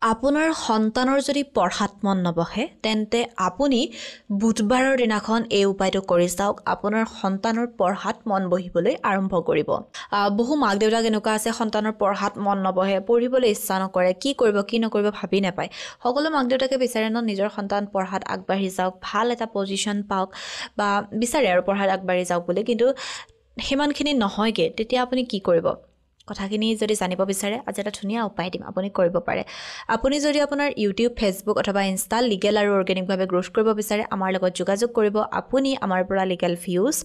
আপোনাৰ সন্তানৰ যদি পঢ়াত মন নবহে তেন্তে আপুনি বুধবাৰৰ দিনাখন এই উপায়টো কৰি চাওক আপোনাৰ সন্তানৰ পঢ়াত মন বহিবলৈ আৰম্ভ কৰিব বহু মাক দেউতাক এনেকুৱা আছে সন্তানৰ পঢ়াত মন নবহে পঢ়িবলৈ ইচ্ছা নকৰে কি কৰিব কি নকৰিব ভাবি নাপায় সকলো মাক দেউতাকে বিচাৰে ন নিজৰ সন্তান পঢ়াত আগবাঢ়ি যাওক ভাল এটা পজিশন পাওক বা বিচাৰে আৰু পঢ়াত আগবাঢ়ি যাওক বুলি কিন্তু সিমানখিনি নহয়গে তেতিয়া আপুনি কি কৰিব কথাখিনি যদি জানিব বিচাৰে আজি এটা ধুনীয়া উপায় দিম আপুনি কৰিব পাৰে আপুনি যদি আপোনাৰ ইউটিউব ফেচবুক অথবা ইনষ্টা লিগেল আৰু অৰ্গেনিকভাৱে গ্ৰোথ কৰিব বিচাৰে আমাৰ লগত যোগাযোগ কৰিব আপুনি আমাৰ পৰা legal views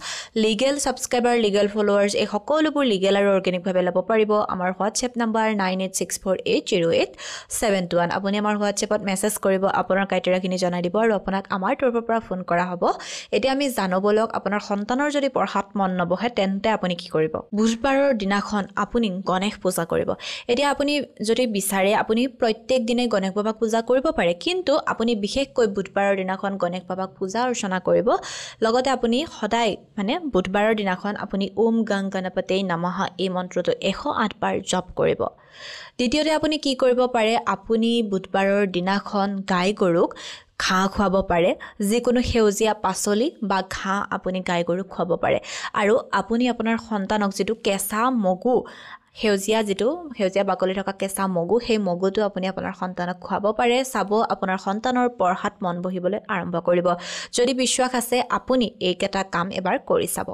legal subscriber legal followers এই সকলোবোৰ লিগেল আৰু অৰ্গেনিকভাৱে ল'ব পাৰিব আমাৰ হোৱাটছএপ নম্বৰ 9864808721 আপুনি আমাৰ হোৱাটছএপত মেছেজ কৰিব আপোনাৰ ক্ৰাইটেৰিয়াখিনি জনাই দিব আৰু আপোনাক আমাৰ তৰফৰ পৰা ফোন কৰা হ'ব এতিয়া আমি জানো বলক আপোনাৰ সন্তানৰ যদি পঢ়াত মন নবহে তেন্তে আপুনি কি কৰিব বুধবাৰৰ দিনাখন আপুনি গণেশ পূজা কৰিব এতিয়া আপুনি যদি বিচাৰে আপুনি প্ৰত্যেক দিনে গণেশ বাবাক পূজা কৰিব পাৰে কিন্তু আপুনি বিশেষকৈ বুধবাৰৰ দিনাখন গণেশ বাবাক পূজা অৰ্চনা কৰিব লগতে আপুনি সদায় মানে বুধবাৰৰ দিনাখন আপুনি ওম গং গণপতে নমঃ এই মন্ত্ৰটো 108 বাৰ জপ কৰিব দ্বিতীয়তে আপুনি কি কৰিব পাৰে আপুনি বুধবাৰৰ দিনাখন গাই গৰুক ঘাঁহ খুৱাব পাৰে যিকোনো সেউজীয়া পাচলি বা ঘাঁহ আপুনি গাই গৰুক খুৱাব পাৰে আৰু আপুনি আপোনাৰ সন্তানক যেটো কেঁচা মগু সেউজীয়া বাকলি থকা কেঁচা মগু সেই মগুটো আপুনি আপোনাৰ সন্তানক খুৱাব পাৰে চাব আপোনাৰ সন্তানৰ পঢ়াত মন বহিবলৈ আৰম্ভ কৰিব যদি বিশ্বাস আছে আপুনি এইকেইটা কাম এবাৰ কৰি চাব